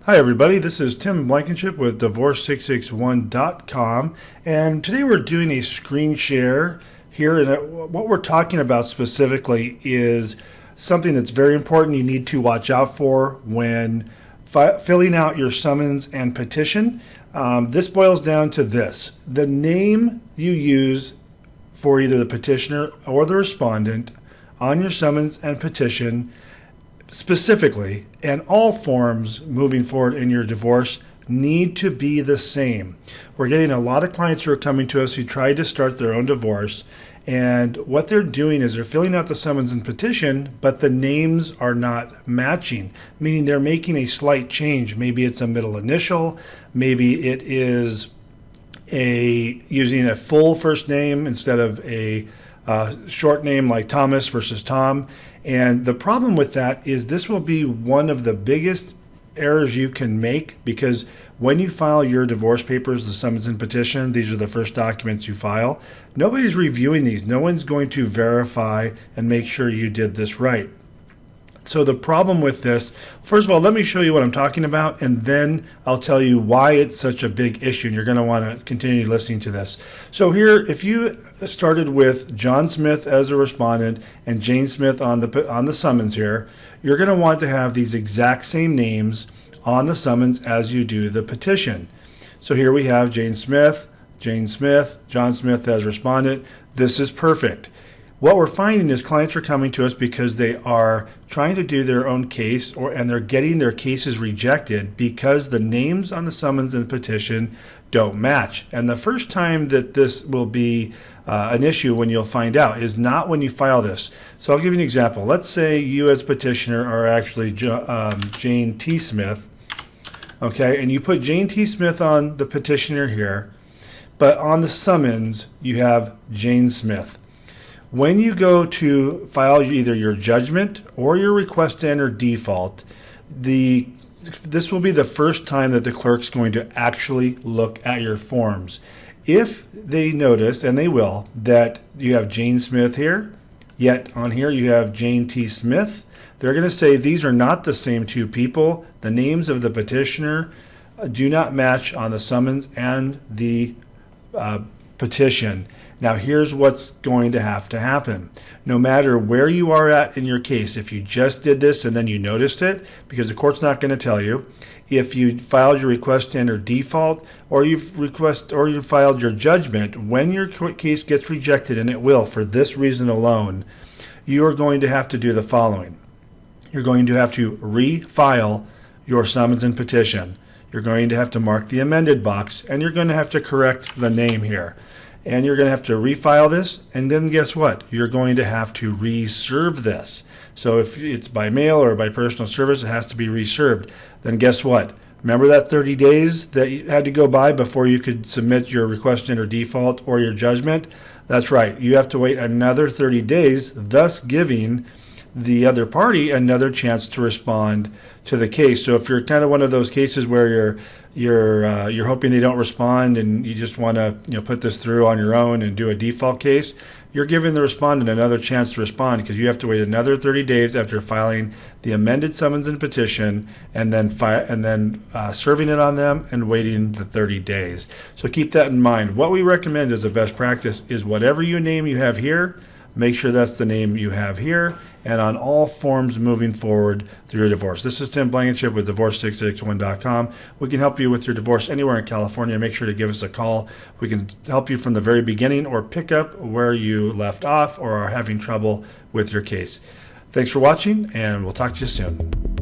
Hi everybody, this is Tim Blankenship with Divorce661.com, and today we're doing a screen share here, and what we're talking about specifically is something that's very important you need to watch out for when filling out your summons and petition. This boils down to this: the name you use for either the petitioner or the respondent on your summons and petition specifically, and all forms moving forward in your divorce need to be the same. We're getting a lot of clients who are coming to us who tried to start their own divorce, and what they're doing is they're filling out the summons and petition, but the names are not matching, meaning they're making a slight change. Maybe it's a middle initial, maybe it is using a full first name instead of a short name like Thomas versus Tom. And the problem with that is this will be one of the biggest errors you can make, because when you file your divorce papers, the summons and petition, these are the first documents you file. Nobody's reviewing these. No one's going to verify and make sure you did this right. So the problem with this, first of all, let me show you what I'm talking about, and then I'll tell you why it's such a big issue, and you're going to want to continue listening to this. So here, if you started with John Smith as a respondent and Jane Smith on the summons here, you're going to want to have these exact same names on the summons as you do the petition. So here we have Jane Smith, John Smith as respondent. This is perfect. What we're finding is clients are coming to us because they are trying to do their own case, and they're getting their cases rejected because the names on the summons and petition don't match. And the first time that this will be an issue, when you'll find out, is not when you file this. So I'll give you an example. Let's say you as petitioner are actually Jane T. Smith, okay, and you put Jane T. Smith on the petitioner here, but on the summons you have Jane Smith. When you go to file either your judgment or your request to enter default, this will be the first time that the clerk's going to actually look at your forms. If they notice, and they will, that you have Jane Smith here, yet on here you have Jane T. Smith, they're going to say these are not the same two people. The names of the petitioner do not match on the summons and the petition. Now here's what's going to happen. No matter where you are at in your case, if you just did this and then you noticed it, because the court's not going to tell you, if you filed your request to enter default, or you filed your judgment, when your case gets rejected, and it will for this reason alone, you are going to have to do the following. You're going to have to refile your summons and petition. You're going to have to mark the amended box, and you're going to have to correct the name here. And you're going to have to refile this, and then guess what? You're going to have to reserve this. So if it's by mail or by personal service, it has to be reserved. Then guess what? Remember that 30 days that you had to go by before you could submit your request to enter default or your judgment? That's right. You have to wait another 30 days, thus giving the other party another chance to respond to the case. So if you're kind of one of those cases where you're hoping they don't respond and you just want to put this through on your own and do a default case, you're giving the respondent another chance to respond, because you have to wait another 30 days after filing the amended summons and petition, and then serving it on them and waiting the 30 days. So keep that in mind. What we recommend as a best practice is whatever name you have here, make sure that's the name you have here, and on all forms moving forward through your divorce. This is Tim Blankenship with Divorce661.com. We can help you with your divorce anywhere in California. Make sure to give us a call. We can help you from the very beginning, or pick up where you left off or are having trouble with your case. Thanks for watching, and we'll talk to you soon.